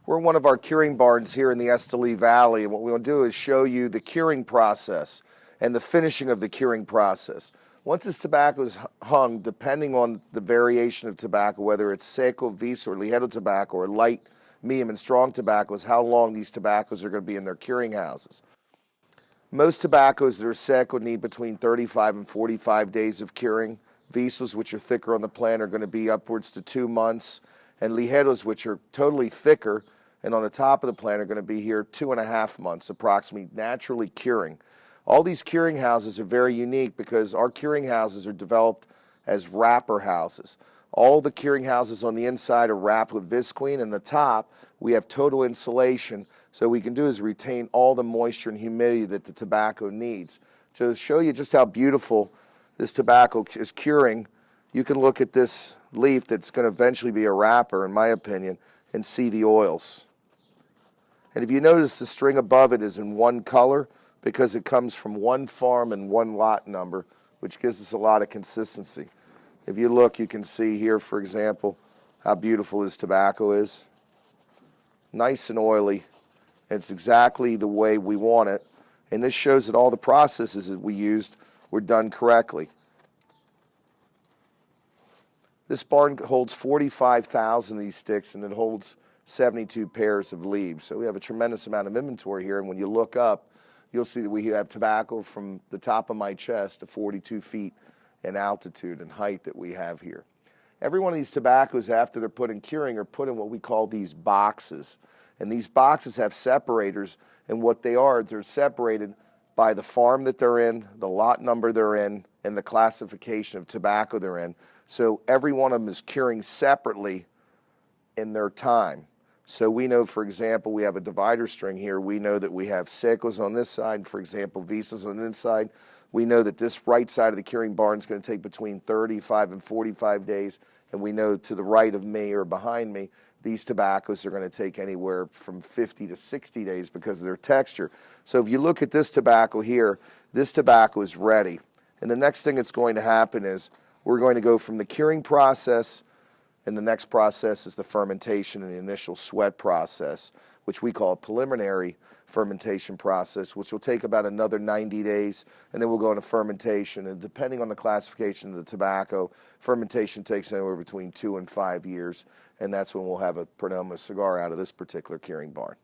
We're in one of our curing barns here in the Esteli Valley, and what we want to do is show you the curing process and the finishing of the curing process. Once this tobacco is hung, depending on the variation of tobacco, whether it's seco, vis, or ligeiro tobacco, or light, medium, and strong tobaccos, how long these tobaccos are going to be in their curing houses. Most tobaccos that are seco need between 35 and 45 days of curing. Visos, which are thicker on the plant, are going to be upwards to 2 months. And ligeiros, which are totally thicker and on the top of the plant, are going to be here 2.5 months, approximately, naturally curing. All these curing houses are very unique because our curing houses are developed as wrapper houses. All the curing houses on the inside are wrapped with visqueen, and the top we have total insulation, so what we can do is retain all the moisture and humidity that the tobacco needs. To show you just how beautiful this tobacco is curing, you can look at this leaf that's going to eventually be a wrapper, in my opinion, and see the oils. And if you notice, the string above it is in one color because it comes from one farm and one lot number, which gives us a lot of consistency. If you look, you can see here, for example, how beautiful this tobacco is. Nice and oily. It's exactly the way we want it. And this shows that all the processes that we used were done correctly. This barn holds 45,000 of these sticks, and it holds 72 pairs of leaves. So we have a tremendous amount of inventory here, and when you look up, you'll see that we have tobacco from the top of my chest to 42 feet in altitude and height that we have here. Every one of these tobaccos, after they're put in curing, are put in what we call these boxes. And these boxes have separators, and what they are, they're separated by the farm that they're in, the lot number they're in, and the classification of tobacco they're in. So every one of them is curing separately in their time. So we know, for example, we have a divider string here. We know that we have secos on this side, for example, visos on this side. We know that this right side of the curing barn is going to take between 35 and 45 days, and we know to the right of me or behind me, these tobaccos are going to take anywhere from 50 to 60 days because of their texture. So if you look at this tobacco here, this tobacco is ready. And the next thing that's going to happen is we're going to go from the curing process, and the next process is the fermentation and the initial sweat process, which we call a preliminary fermentation process, which will take about another 90 days, and then we'll go into fermentation. And depending on the classification of the tobacco, fermentation takes anywhere between 2 and 5 years, and that's when we'll have a Perdomo cigar out of this particular curing barn.